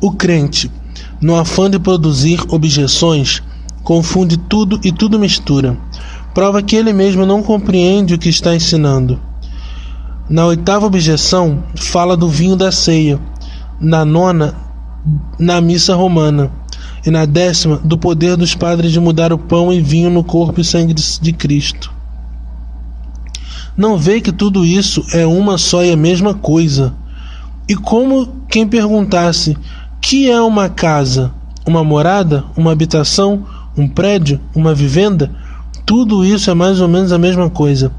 O crente, no afã de produzir objeções, confunde tudo e tudo mistura. Prova que ele mesmo não compreende o que está ensinando. Na 8ª objeção, fala do vinho da ceia. Na 9ª, na missa romana. E na 10ª, do poder dos padres de mudar o pão e vinho no corpo e sangue de Cristo. Não vê que tudo isso é uma só e a mesma coisa. E como quem perguntasse: que é uma casa? Uma morada? Uma habitação? Um prédio? Uma vivenda? Tudo isso é mais ou menos a mesma coisa.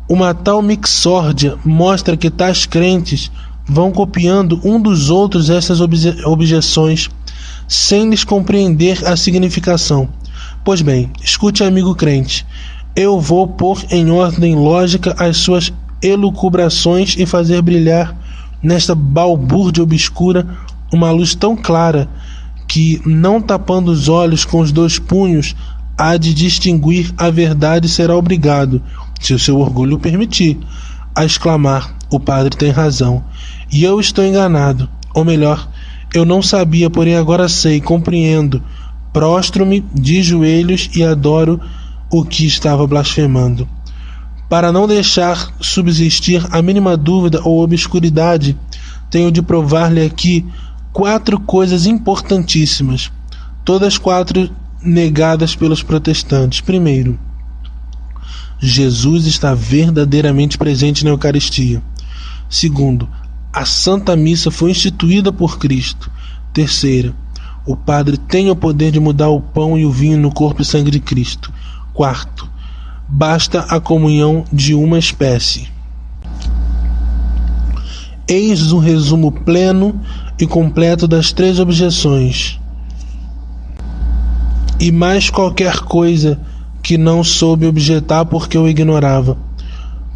Uma tal mixórdia mostra que tais crentes vão copiando um dos outros essas objeções, sem lhes compreender a significação. Pois bem, escute, amigo crente, eu vou pôr em ordem lógica as suas elucubrações e fazer brilhar nesta balbúrdia obscura uma luz tão clara que, não tapando os olhos com os 2 punhos, há de distinguir a verdade e será obrigado, se o seu orgulho o permitir, a exclamar: o padre tem razão, e eu estou enganado. Ou melhor, eu não sabia, porém agora sei, compreendo, prostro-me de joelhos e adoro o que estava blasfemando. Para não deixar subsistir a mínima dúvida ou obscuridade, tenho de provar-lhe aqui 4 coisas importantíssimas, todas 4 negadas pelos protestantes. Primeiro, Jesus está verdadeiramente presente na Eucaristia. Segundo, a Santa Missa foi instituída por Cristo. Terceira, o padre tem o poder de mudar o pão e o vinho no corpo e sangue de Cristo. Quarto, basta a comunhão de uma espécie. Eis um resumo pleno e completo das 3 objeções, e mais qualquer coisa que não soube objetar porque eu ignorava.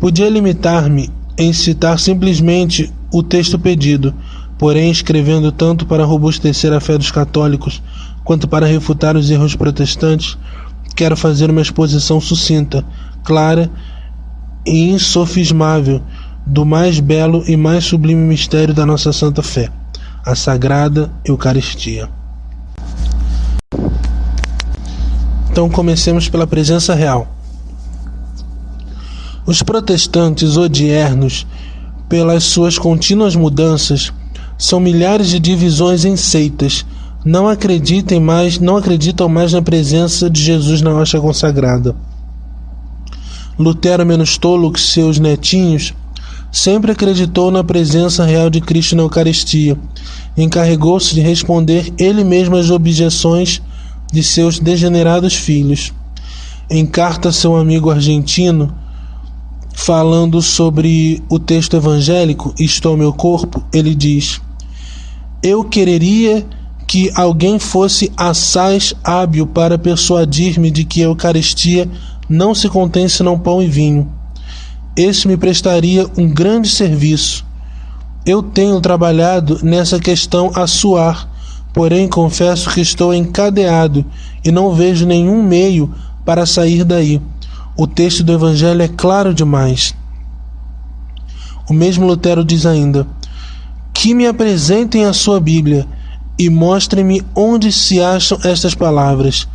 Podia limitar-me em citar simplesmente o texto pedido, porém, escrevendo tanto para robustecer a fé dos católicos quanto para refutar os erros protestantes, quero fazer uma exposição sucinta, clara e insofismável do mais belo e mais sublime mistério da nossa santa fé, a Sagrada Eucaristia. Então comecemos pela presença real. Os protestantes odiernos, pelas suas contínuas mudanças, são milhares de divisões em seitas, não acreditam mais na presença de Jesus na hóstia consagrada. Lutero, menos tolo que seus netinhos, sempre acreditou na presença real de Cristo na Eucaristia e encarregou-se de responder ele mesmo às objeções de seus degenerados filhos. Em carta a seu amigo argentino, falando sobre o texto evangélico, Isto é o meu corpo, ele diz: eu quereria que alguém fosse assaz hábil para persuadir-me de que a Eucaristia não se contém senão pão e vinho. Esse me prestaria um grande serviço. Eu tenho trabalhado nessa questão a suar, porém confesso que estou encadeado e não vejo nenhum meio para sair daí. O texto do Evangelho é claro demais. O mesmo Lutero diz ainda: que me apresentem a sua Bíblia e mostrem-me onde se acham estas palavras: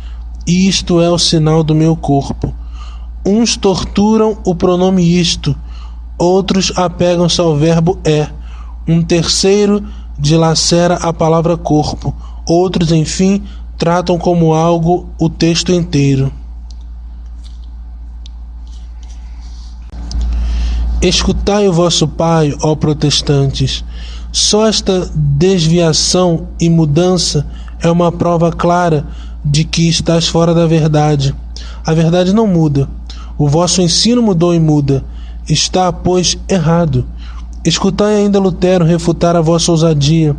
isto é o sinal do meu corpo. Uns torturam o pronome isto, outros apegam-se ao verbo é, um terceiro dilacera a palavra corpo, outros, enfim, tratam como algo o texto inteiro. Escutai o vosso Pai, ó protestantes. Só esta desviação e mudança é uma prova clara de que estás fora da verdade. A verdade não muda. O vosso ensino mudou e muda. Está, pois, errado. Escutai ainda Lutero refutar a vossa ousadia.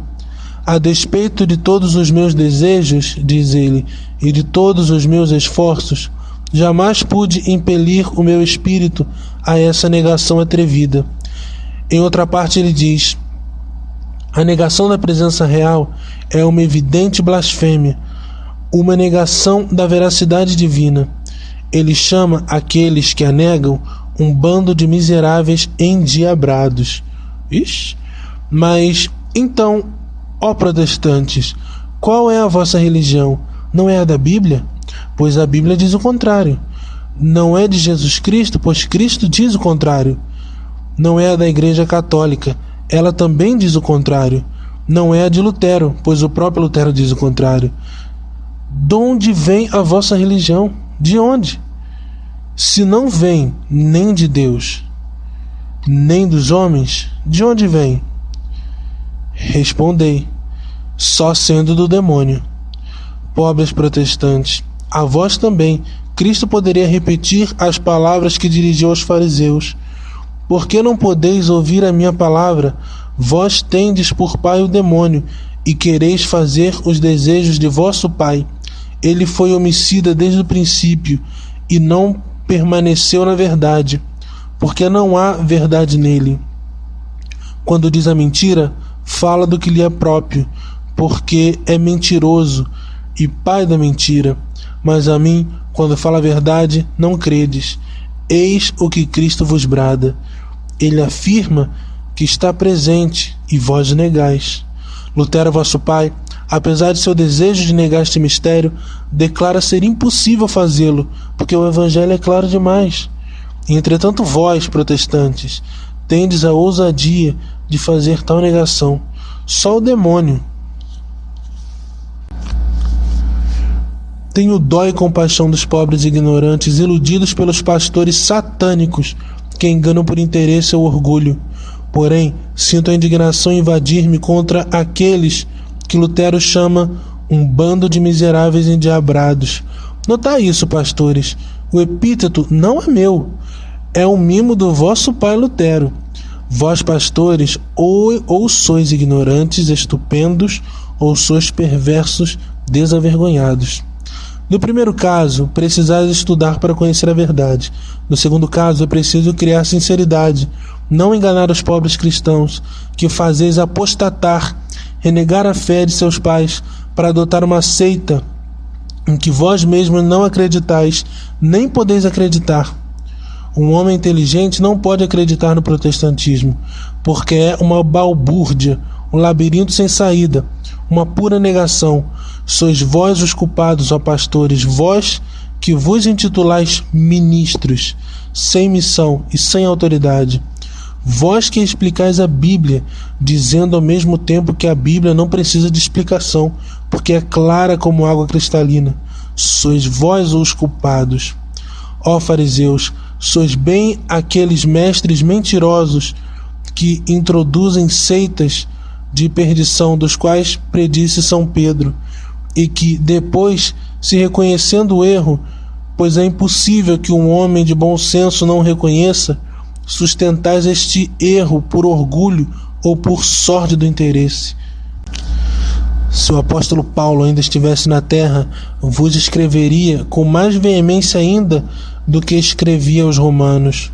A despeito de todos os meus desejos, diz ele, e de todos os meus esforços, jamais pude impelir o meu espírito a essa negação atrevida. Em outra parte ele diz: a negação da presença real é uma evidente blasfêmia, uma negação da veracidade divina. Ele chama aqueles que a negam um bando de miseráveis endiabrados. Ixi. Mas, então, Ó protestantes, qual é a vossa religião? Não é a da Bíblia? Pois a Bíblia diz o contrário. Não é de Jesus Cristo, pois Cristo diz o contrário. Não é a da Igreja Católica, ela também diz o contrário. Não é a de Lutero, pois o próprio Lutero diz o contrário. De onde vem a vossa religião? De onde? Se não vem nem de Deus, nem dos homens, de onde vem? Respondei, só sendo do demônio. Pobres protestantes, a vós também Cristo poderia repetir as palavras que dirigiu aos fariseus. Por que não podeis ouvir a minha palavra? Vós tendes por pai o demônio, e quereis fazer os desejos de vosso pai. Ele foi homicida desde o princípio, e não permaneceu na verdade, porque não há verdade nele. Quando diz a mentira, fala do que lhe é próprio, porque é mentiroso e pai da mentira. Mas a mim, quando fala a verdade, não credes. Eis o que Cristo vos brada. Ele afirma que está presente, e vós negais. Lutero, vosso pai, apesar de seu desejo de negar este mistério, declara ser impossível fazê-lo, porque o Evangelho é claro demais. Entretanto, vós, protestantes, tendes a ousadia de fazer tal negação. Só o demônio. Tenho dó e compaixão dos pobres ignorantes, iludidos pelos pastores satânicos que enganam por interesse ou orgulho. Porém, sinto a indignação invadir-me contra aqueles que Lutero chama um bando de miseráveis endiabrados. Notai isso, pastores. O epíteto não é meu, é um mimo do vosso pai Lutero. Vós, pastores, ou sois ignorantes, estupendos, ou sois perversos, desavergonhados. No primeiro caso, precisais estudar para conhecer a verdade. No segundo caso, é preciso criar sinceridade, não enganar os pobres cristãos, que fazeis apostatar, renegar a fé de seus pais, para adotar uma seita em que vós mesmos não acreditais, nem podeis acreditar. Um homem inteligente não pode acreditar no protestantismo, porque é uma balbúrdia, um labirinto sem saída, uma pura negação. Sois vós os culpados, ó pastores, vós que vos intitulais ministros, sem missão e sem autoridade. Vós que explicais a Bíblia, dizendo ao mesmo tempo que a Bíblia não precisa de explicação, porque é clara como água cristalina. Sois vós os culpados. Ó fariseus, sois bem aqueles mestres mentirosos que introduzem seitas de perdição, dos quais predisse São Pedro, e que depois, se reconhecendo o erro, pois é impossível que um homem de bom senso não o reconheça, sustentais este erro por orgulho ou por sórdido interesse. Se o apóstolo Paulo ainda estivesse na terra, vos escreveria com mais veemência ainda do que escrevia aos romanos.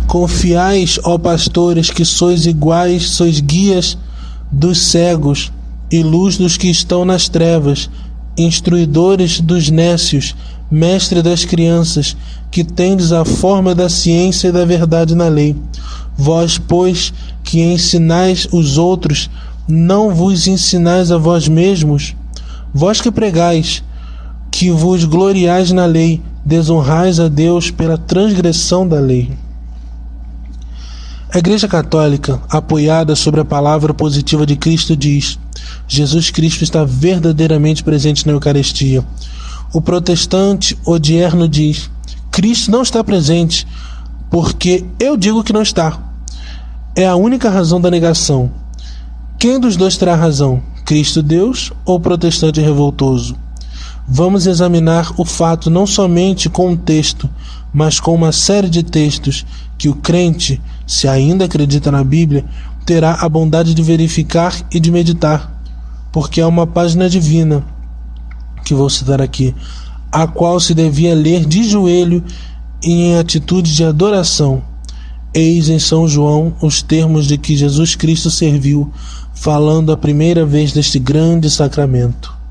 Confiais, ó pastores, que sois iguais, sois guias dos cegos e luz dos que estão nas trevas, instruidores dos nécios, mestre das crianças, que tendes a forma da ciência e da verdade na lei. Vós, pois, que ensinais os outros, não vos ensinais a vós mesmos? Vós que pregais, que vos gloriais na lei, desonrais a Deus pela transgressão da lei. A Igreja Católica, apoiada sobre a palavra positiva de Cristo, diz: Jesus Cristo está verdadeiramente presente na Eucaristia. O protestante odierno diz: Cristo não está presente, porque eu digo que não está. É a única razão da negação. Quem dos dois terá razão? Cristo Deus ou o protestante revoltoso? Vamos examinar o fato não somente com um texto, mas com uma série de textos que o crente, se ainda acredita na Bíblia, terá a bondade de verificar e de meditar, porque é uma página divina, que vou citar aqui, a qual se devia ler de joelho e em atitude de adoração. Eis em São João os termos de que Jesus Cristo serviu, falando a primeira vez deste grande sacramento.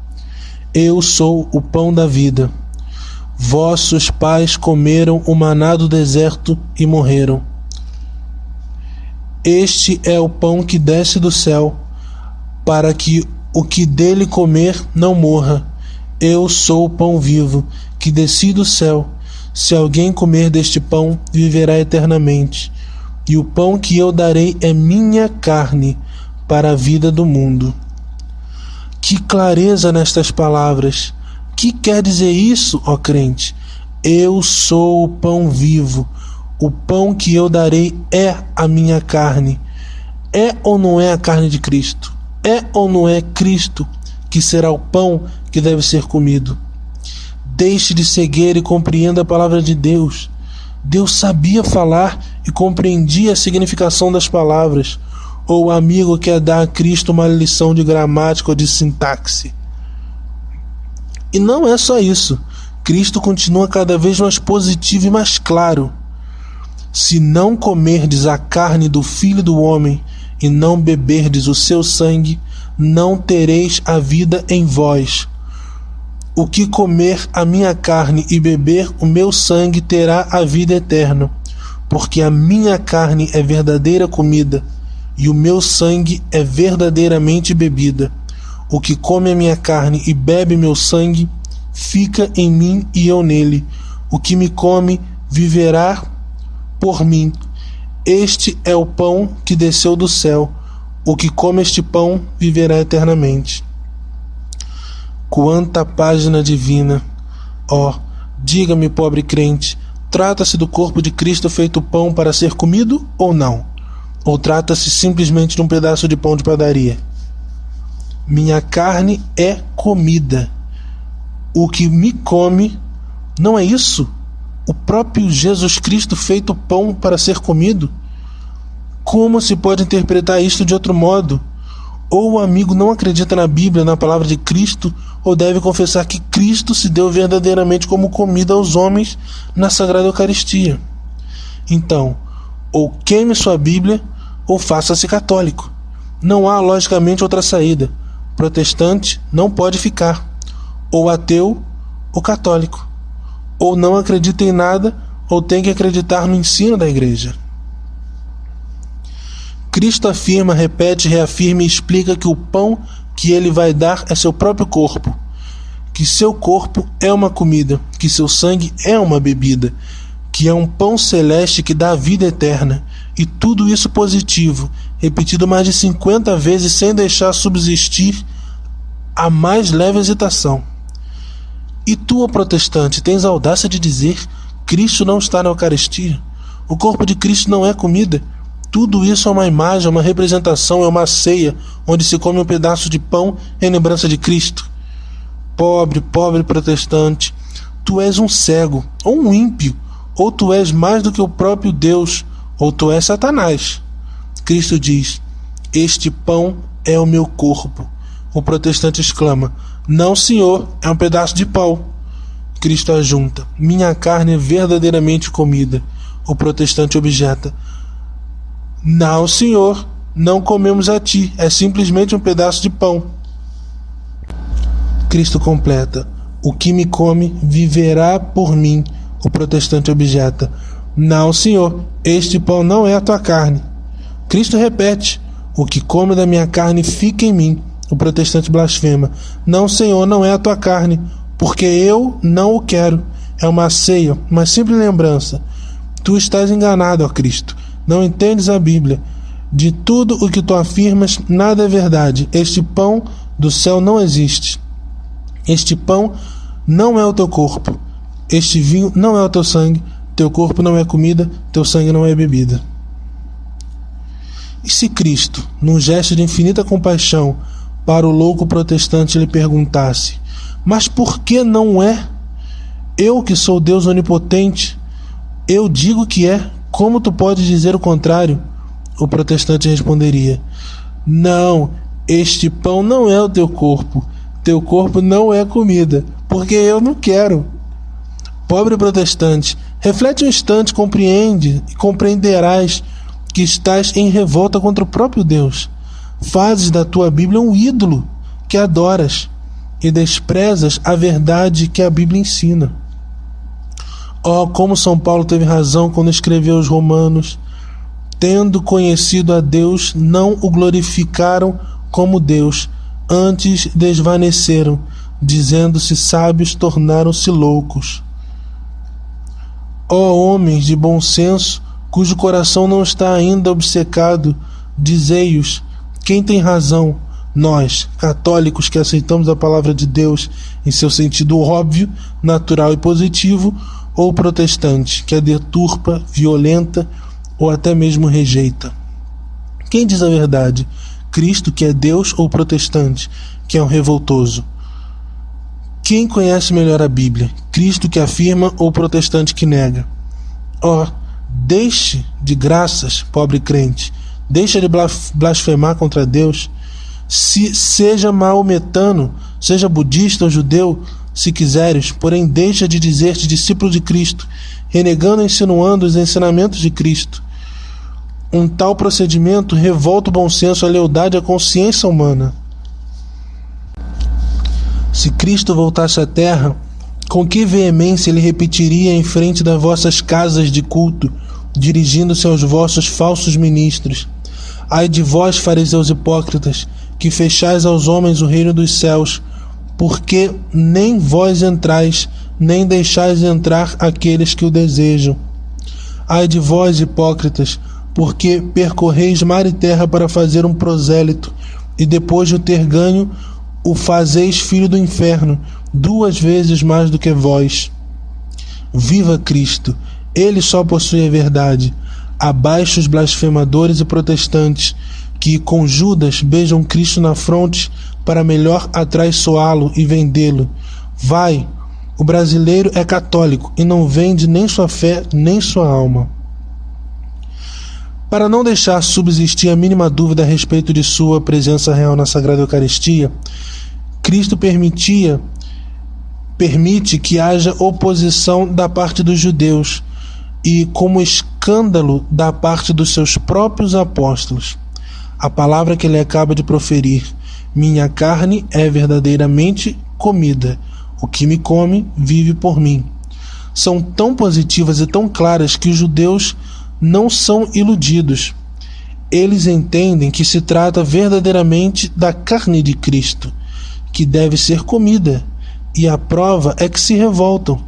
Eu sou o pão da vida. Vossos pais comeram o maná do deserto e morreram. Este é o pão que desce do céu, para que o que dele comer não morra. Eu sou o pão vivo, que desci do céu. Se alguém comer deste pão, viverá eternamente. E o pão que eu darei é minha carne, para a vida do mundo. Que clareza nestas palavras! Que quer dizer isso, ó crente? Eu sou o pão vivo. O pão que eu darei é a minha carne. É ou não é a carne de Cristo? É ou não é Cristo que será o pão que deve ser comido? Deixe de cegueira e compreenda a palavra de Deus. Deus sabia falar e compreendia a significação das palavras. Ou o amigo quer dar a Cristo uma lição de gramática ou de sintaxe. E não é só isso. Cristo continua cada vez mais positivo e mais claro. Se não comerdes a carne do Filho do Homem e não beberdes o seu sangue, não tereis a vida em vós. O que comer a minha carne e beber o meu sangue terá a vida eterna, porque a minha carne é verdadeira comida e o meu sangue é verdadeiramente bebida. O que come a minha carne e bebe meu sangue fica em mim e eu nele. O que me come viverá por mim. Este é o pão que desceu do céu. O que come este pão viverá eternamente. Quanta página divina! Ó, diga-me, pobre crente, trata-se do corpo de Cristo feito pão para ser comido ou não? Ou trata-se simplesmente de um pedaço de pão de padaria? Minha carne é comida. O que me come, não é isso? O próprio Jesus Cristo feito pão para ser comido? Como se pode interpretar isto de outro modo? Ou o amigo não acredita na Bíblia, na palavra de Cristo, ou deve confessar que Cristo se deu verdadeiramente como comida aos homens na Sagrada Eucaristia. Então, ou queime sua Bíblia, ou faça-se católico. Não há, logicamente, outra saída. Protestante não pode ficar. Ou ateu, ou católico. Ou não acredita em nada, ou tem que acreditar no ensino da igreja. Cristo afirma, repete, reafirma e explica que o pão que ele vai dar é seu próprio corpo, que seu corpo é uma comida, que seu sangue é uma bebida, que é um pão celeste que dá a vida eterna, e tudo isso positivo, repetido mais de 50 vezes sem deixar subsistir a mais leve hesitação. E tu, ó protestante, tens a audácia de dizer: Cristo não está na Eucaristia? O corpo de Cristo não é comida? Tudo isso é uma imagem, uma representação, é uma ceia, onde se come um pedaço de pão em lembrança de Cristo. Pobre, pobre protestante, tu és um cego, ou um ímpio, ou tu és mais do que o próprio Deus, ou tu és Satanás. Cristo diz: este pão é o meu corpo. O protestante exclama: não, senhor, é um pedaço de pau. Cristo ajunta: minha carne é verdadeiramente comida. O protestante objeta: não, senhor, não comemos a ti, é simplesmente um pedaço de pão. Cristo completa: o que me come viverá por mim. O protestante objeta: não, senhor, este pão não é a tua carne. Cristo repete: o que come da minha carne fica em mim. O protestante blasfema: não, senhor, não é a tua carne, porque eu não o quero. É uma ceia, uma simples lembrança. Tu estás enganado, ó Cristo. Não entendes a Bíblia. De tudo o que tu afirmas, nada é verdade. Este pão do céu não existe. Este pão não é o teu corpo. Este vinho não é o teu sangue. Teu corpo não é comida, teu sangue não é bebida. E se Cristo, num gesto de infinita compaixão para o louco protestante, lhe perguntasse: mas por que não é? Eu que sou Deus onipotente, eu digo que é. Como tu pode dizer o contrário? O protestante responderia: não, este pão não é o teu corpo não é comida, porque eu não quero. Pobre protestante, reflete um instante, compreende e compreenderás que estás em revolta contra o próprio Deus. Fazes da tua Bíblia um ídolo que adoras e desprezas a verdade que a Bíblia ensina. Oh, como São Paulo teve razão quando escreveu aos Romanos: tendo conhecido a Deus, não o glorificaram como Deus, antes desvaneceram, dizendo-se sábios, tornaram-se loucos. Ó homens de bom senso, cujo coração não está ainda obcecado, dizei-os, quem tem razão? Nós, católicos que aceitamos a palavra de Deus em seu sentido óbvio, natural e positivo, ou protestante, que a deturpa, violenta ou até mesmo rejeita? Quem diz a verdade? Cristo, que é Deus, ou protestante, que é um revoltoso? Quem conhece melhor a Bíblia? Cristo, que afirma, ou protestante que nega? Deixe de graças, pobre crente, deixa de blasfemar contra Deus. Seja maometano, seja budista ou judeu, se quiseres, porém deixa de dizer-te discípulo de Cristo, renegando e insinuando os ensinamentos de Cristo. Um tal procedimento revolta o bom senso, a lealdade e a consciência humana. Se Cristo voltasse à terra, com que veemência ele repetiria em frente das vossas casas de culto, dirigindo-se aos vossos falsos ministros: ai de vós, fariseus hipócritas, que fechais aos homens o reino dos céus, porque nem vós entrais, nem deixais entrar aqueles que o desejam. Ai de vós, hipócritas, porque percorreis mar e terra para fazer um prosélito, e depois de o ter ganho, o fazeis filho do inferno, 2 vezes mais do que vós. Viva Cristo! Ele só possui a verdade. Abaixo os blasfemadores e protestantes, que com Judas beijam Cristo na fronte para melhor atraiçoá-lo e vendê-lo. Vai! O brasileiro é católico e não vende nem sua fé nem sua alma. Para não deixar subsistir a mínima dúvida a respeito de sua presença real na Sagrada Eucaristia, Cristo permite que haja oposição da parte dos judeus e como escândalo da parte dos seus próprios apóstolos. A palavra que ele acaba de proferir: minha carne é verdadeiramente comida, o que me come vive por mim, são tão positivas e tão claras que os judeus não são iludidos. Eles entendem que se trata verdadeiramente da carne de Cristo, que deve ser comida, e a prova é que se revoltam.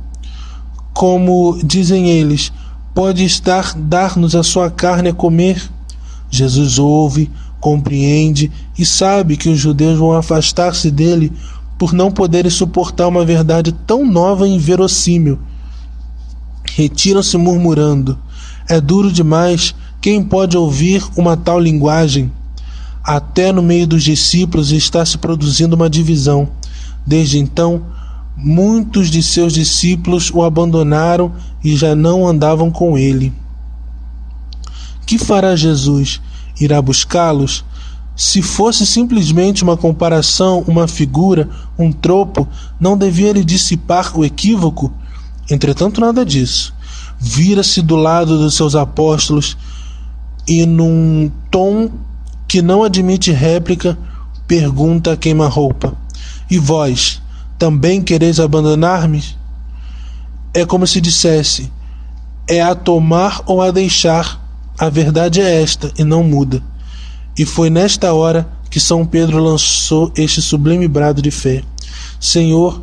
Como dizem eles: pode estar dar-nos a sua carne a comer? Jesus ouve, compreende e sabe que os judeus vão afastar-se dele por não poderem suportar uma verdade tão nova e inverossímil. Retiram-se murmurando: é duro demais, quem pode ouvir uma tal linguagem? Até no meio dos discípulos está se produzindo uma divisão. Desde então, muitos de seus discípulos o abandonaram e já não andavam com ele. Que fará Jesus? Irá buscá-los? Se fosse simplesmente uma comparação, uma figura, um tropo, não devia ele dissipar o equívoco? Entretanto, nada disso. Vira-se do lado dos seus apóstolos e, num tom que não admite réplica, pergunta a queima-roupa: e vós, também quereis abandonar-me? É como se dissesse: é a tomar ou a deixar, a verdade é esta e não muda. E foi nesta hora que São Pedro lançou este sublime brado de fé: Senhor,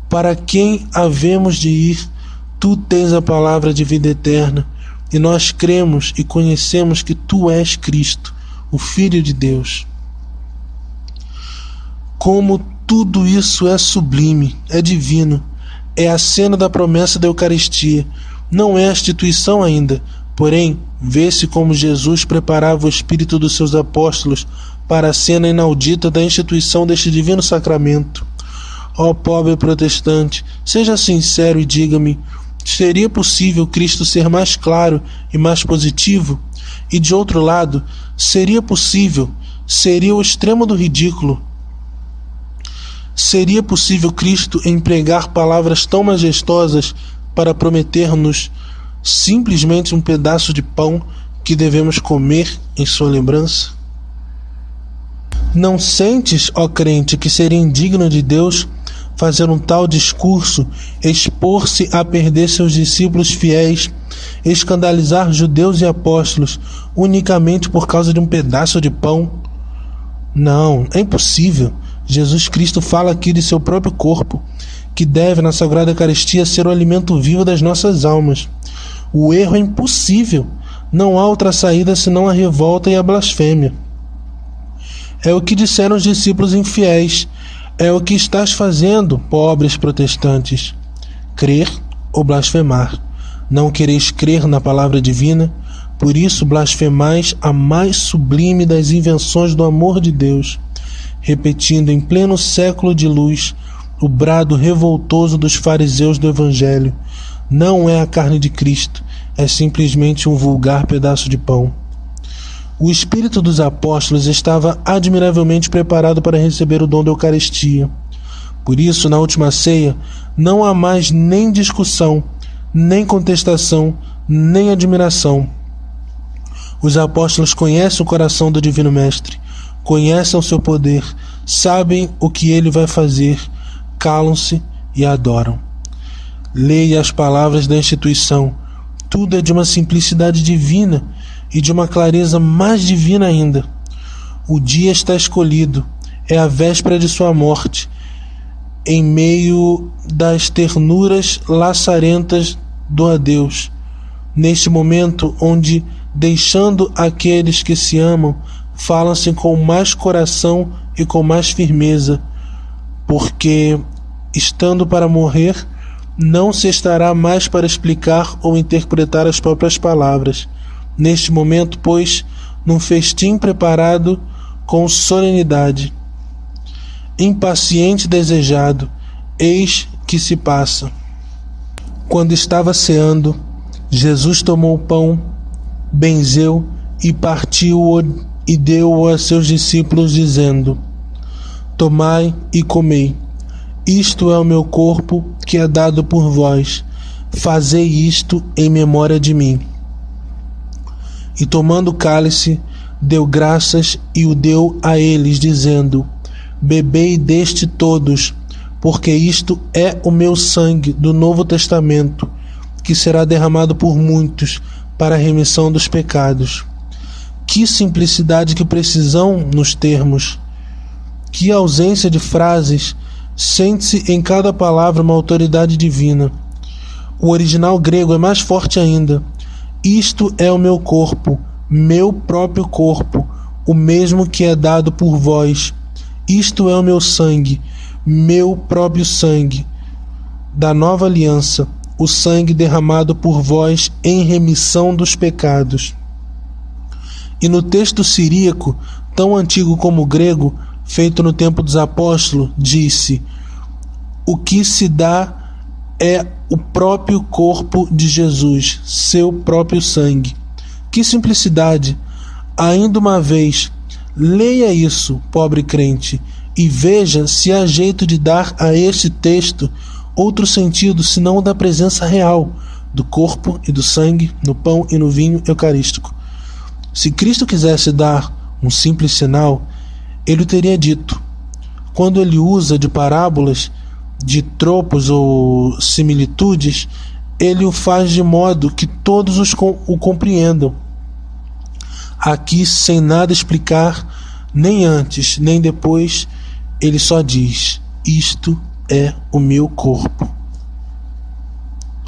para quem havemos de ir? Tu tens a palavra de vida eterna, e nós cremos e conhecemos que Tu és Cristo, o Filho de Deus. Como tudo isso é sublime, é divino, é a cena da promessa da Eucaristia, não é a instituição ainda, porém, vê-se como Jesus preparava o espírito dos seus apóstolos para a cena inaudita da instituição deste divino sacramento. Ó pobre protestante, seja sincero e diga-me: seria possível Cristo ser mais claro e mais positivo? E de outro lado, seria possível, seria o extremo do ridículo, seria possível Cristo empregar palavras tão majestosas para prometer-nos simplesmente um pedaço de pão que devemos comer em sua lembrança? Não sentes, ó crente, que seria indigno de Deus fazer um tal discurso, expor-se a perder seus discípulos fiéis escandalizar judeus e apóstolos unicamente por causa de um pedaço de pão? Não, é impossível. Jesus Cristo fala aqui de seu próprio corpo, que deve, na Sagrada Eucaristia, ser o alimento vivo das nossas almas. O erro é impossível. Não há outra saída senão a revolta e a blasfêmia. É o que disseram os discípulos infiéis. É o que estás fazendo, pobres protestantes. Crer ou blasfemar. Não quereis crer na palavra divina, por isso blasfemais a mais sublime das invenções do amor de Deus, repetindo em pleno século de luz o brado revoltoso dos fariseus do Evangelho. Não é a carne de Cristo, é simplesmente um vulgar pedaço de pão. O espírito dos apóstolos estava admiravelmente preparado para receber o dom da Eucaristia. Por isso, na última ceia, não há mais nem discussão, nem contestação, nem admiração. Os apóstolos conhecem o coração do Divino Mestre, conhecem o seu poder, sabem o que ele vai fazer, calam-se e adoram. Leia as palavras da instituição. Tudo é de uma simplicidade divina e de uma clareza mais divina ainda. O dia está escolhido, é a véspera de sua morte, em meio das ternuras laçarentas do adeus, neste momento onde, deixando aqueles que se amam, falam-se com mais coração e com mais firmeza, porque, estando para morrer, não se estará mais para explicar ou interpretar as próprias palavras. Neste momento, pois, num festim preparado com solenidade, impaciente e desejado, eis que se passa. Quando estava ceando, Jesus tomou o pão, benzeu e partiu-o e deu-o a seus discípulos, dizendo: Tomai e comei, isto é o meu corpo que é dado por vós, fazei isto em memória de mim. E tomando o cálice, deu graças e o deu a eles, dizendo: Bebei deste todos, porque isto é o meu sangue do Novo Testamento, que será derramado por muitos para a remissão dos pecados. Que simplicidade, que precisão nos termos! Que ausência de frases! Sente-se em cada palavra uma autoridade divina. O original grego é mais forte ainda. Isto é o meu corpo, meu próprio corpo, o mesmo que é dado por vós. Isto é o meu sangue, meu próprio sangue, da nova aliança, o sangue derramado por vós em remissão dos pecados. E no texto siríaco, tão antigo como o grego, feito no tempo dos apóstolos, disse: o que se dá é o próprio corpo de Jesus, seu próprio sangue. Que simplicidade! Ainda uma vez, leia isso, pobre crente, e veja se há jeito de dar a este texto outro sentido senão o da presença real do corpo e do sangue no pão e no vinho eucarístico. Se Cristo quisesse dar um simples sinal, ele teria dito. Quando ele usa de parábolas, de tropos ou similitudes, ele o faz de modo que todos o compreendam. Aqui, sem nada explicar, nem antes nem depois, ele só diz: isto é o meu corpo.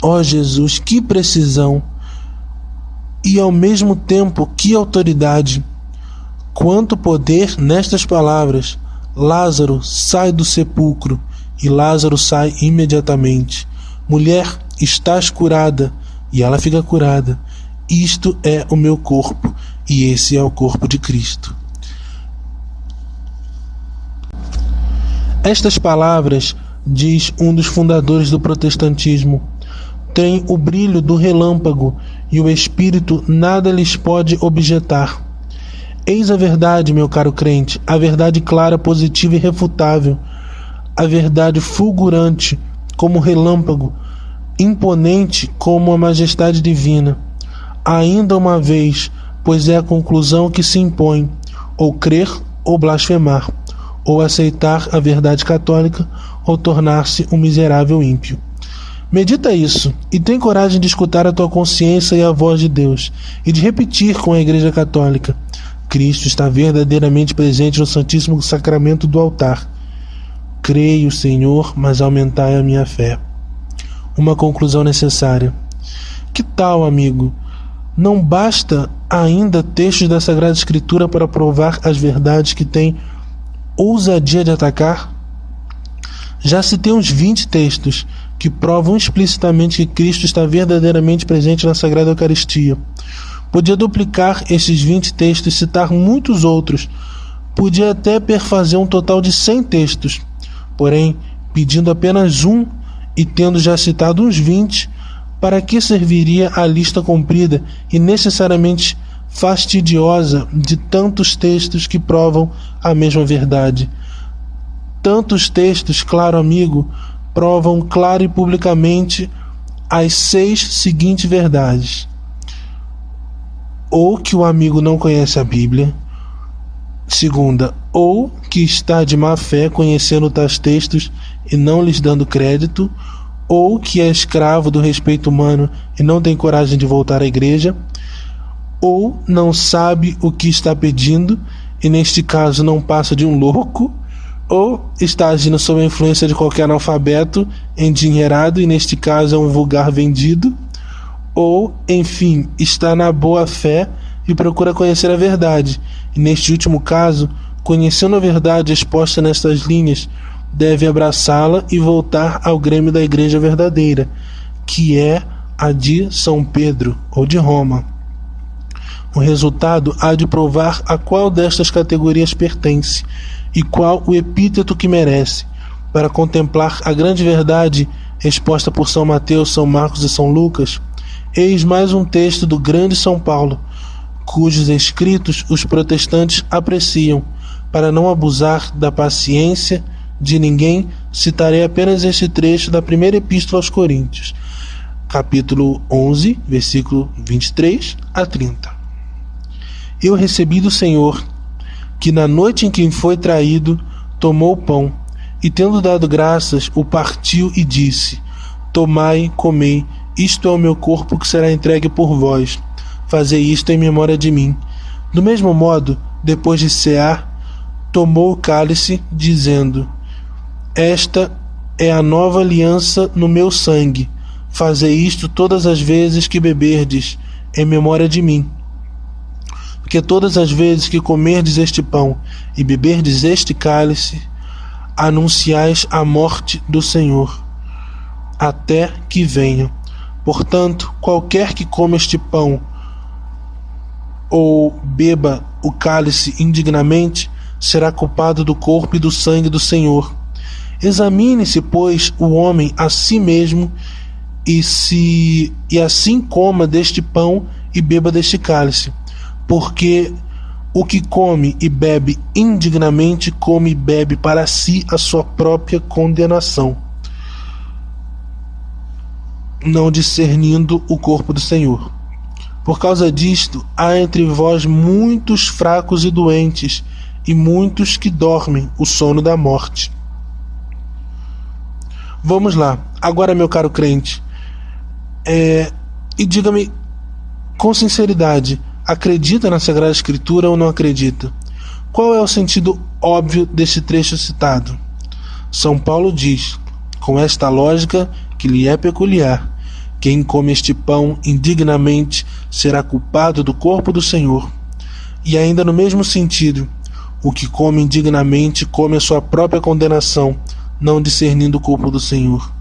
Ó Jesus, que precisão! E ao mesmo tempo, que autoridade! Quanto poder nestas palavras! Lázaro sai do sepulcro, e Lázaro sai imediatamente. Mulher, estás curada, e ela fica curada. Isto é o meu corpo, e esse é o corpo de Cristo. Estas palavras, diz um dos fundadores do protestantismo, têm o brilho do relâmpago, e o Espírito nada lhes pode objetar. Eis a verdade, meu caro crente, a verdade clara, positiva e irrefutável, a verdade fulgurante como o relâmpago, imponente como a majestade divina. Ainda uma vez, pois é a conclusão que se impõe, ou crer ou blasfemar, ou aceitar a verdade católica ou tornar-se um miserável ímpio. Medita isso e tem coragem de escutar a tua consciência e a voz de Deus e de repetir com a Igreja Católica: Cristo está verdadeiramente presente no Santíssimo Sacramento do altar. Creio, Senhor, mas aumentai a minha fé. Uma conclusão necessária. Que tal, amigo? Não basta ainda textos da Sagrada Escritura para provar as verdades que tem ousadia de atacar? Já citei uns 20 textos que provam explicitamente que Cristo está verdadeiramente presente na Sagrada Eucaristia. Podia duplicar esses 20 textos e citar muitos outros. Podia até perfazer um total de 100 textos. Porém, pedindo apenas um e tendo já citado uns 20, para que serviria a lista comprida e necessariamente fastidiosa de tantos textos que provam a mesma verdade? Tantos textos, claro amigo, provam claro e publicamente as 6 seguintes verdades: ou que o amigo não conhece a Bíblia; segunda, ou que está de má fé conhecendo tais textos e não lhes dando crédito; ou que é escravo do respeito humano e não tem coragem de voltar à igreja; ou não sabe o que está pedindo e neste caso não passa de um louco; ou está agindo sob a influência de qualquer analfabeto endinheirado e neste caso é um vulgar vendido; ou, enfim, está na boa fé e procura conhecer a verdade, e neste último caso, conhecendo a verdade exposta nestas linhas, deve abraçá-la e voltar ao grêmio da Igreja verdadeira, que é a de São Pedro ou de Roma. O resultado há de provar a qual destas categorias pertence e qual o epíteto que merece, para contemplar a grande verdade exposta por São Mateus, São Marcos e São Lucas. Eis mais um texto do grande São Paulo, cujos escritos os protestantes apreciam. Para não abusar da paciência de ninguém, citarei apenas este trecho da primeira epístola aos Coríntios, capítulo 11, versículo 23 a 30. Eu recebi do Senhor, que na noite em que foi traído, tomou o pão, e tendo dado graças, o partiu e disse: Tomai, comei, isto é o meu corpo que será entregue por vós. Fazei isto em memória de mim. Do mesmo modo, depois de cear, tomou o cálice, dizendo: Esta é a nova aliança no meu sangue. Fazei isto todas as vezes que beberdes, em memória de mim. Porque todas as vezes que comerdes este pão e beberdes este cálice, anunciais a morte do Senhor, até que venha. Portanto, qualquer que coma este pão ou beba o cálice indignamente, será culpado do corpo e do sangue do Senhor. Examine-se, pois, o homem a si mesmo, e assim coma deste pão e beba deste cálice. Porque o que come e bebe indignamente, come e bebe para si a sua própria condenação, não discernindo o corpo do Senhor. Por causa disto, há entre vós muitos fracos e doentes, e muitos que dormem o sono da morte. Vamos lá, agora, meu caro crente, e diga-me com sinceridade: acredita na Sagrada Escritura ou não acredita? Qual é o sentido óbvio deste trecho citado? São Paulo diz, com esta lógica que lhe é peculiar: quem come este pão indignamente será culpado do corpo do Senhor. E ainda no mesmo sentido, o que come indignamente come a sua própria condenação, não discernindo o corpo do Senhor.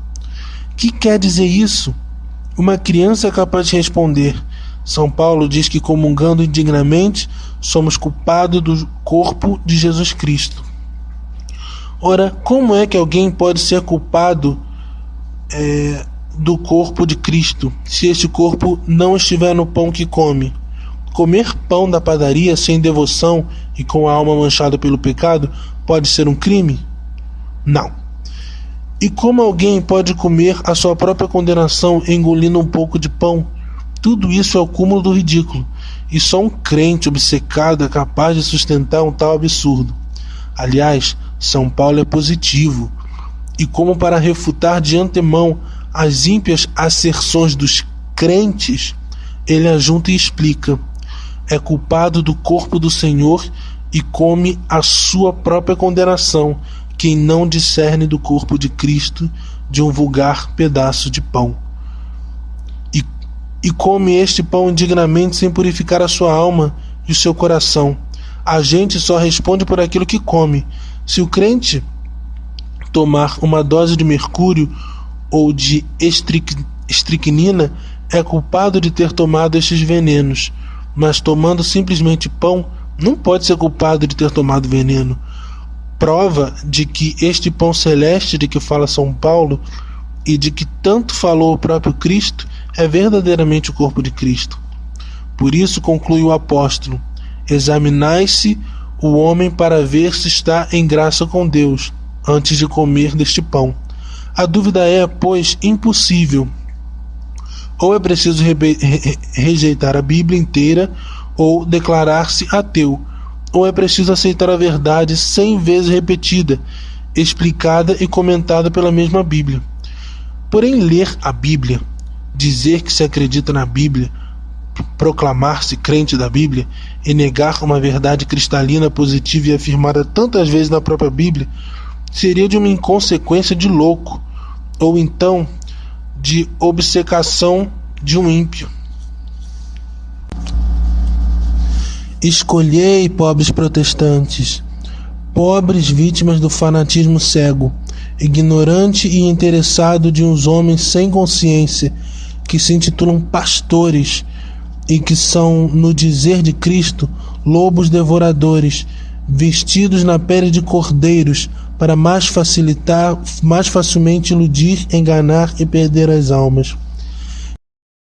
Que quer dizer isso? Uma criança é capaz de responder. São Paulo diz que comungando indignamente somos culpados do corpo de Jesus Cristo. Ora, como é que alguém pode ser culpado do corpo de Cristo se este corpo não estiver no pão que come? Comer pão da padaria sem devoção e com a alma manchada pelo pecado pode ser um crime? Não. E como alguém pode comer a sua própria condenação engolindo um pouco de pão? Tudo isso é o cúmulo do ridículo, e só um crente obcecado é capaz de sustentar um tal absurdo. Aliás, São Paulo é positivo, e como para refutar de antemão as ímpias asserções dos crentes, ele ajunta e explica: é culpado do corpo do Senhor e come a sua própria condenação quem não discerne do corpo de Cristo de um vulgar pedaço de pão. E come este pão indignamente sem purificar a sua alma e o seu coração. A gente só responde por aquilo que come. Se o crente tomar uma dose de mercúrio ou de estricnina, é culpado de ter tomado estes venenos, mas tomando simplesmente pão, não pode ser culpado de ter tomado veneno. Prova de que este pão celeste de que fala São Paulo e de que tanto falou o próprio Cristo é verdadeiramente o corpo de Cristo. Por isso, conclui o apóstolo: examinai-se o homem para ver se está em graça com Deus, antes de comer deste pão. A dúvida é, pois, impossível. Ou é preciso rejeitar a Bíblia inteira, ou declarar-se ateu, ou é preciso aceitar a verdade 100 vezes repetida, explicada e comentada pela mesma Bíblia. Porém, ler a Bíblia, dizer que se acredita na Bíblia, proclamar-se crente da Bíblia e negar uma verdade cristalina, positiva e afirmada tantas vezes na própria Bíblia, seria de uma inconsequência de louco, ou então de obcecação de um ímpio. Escolhei, pobres protestantes, pobres vítimas do fanatismo cego, ignorante e interessado de uns homens sem consciência, que se intitulam pastores e que são, no dizer de Cristo, lobos devoradores, vestidos na pele de cordeiros, para mais facilmente iludir, enganar e perder as almas.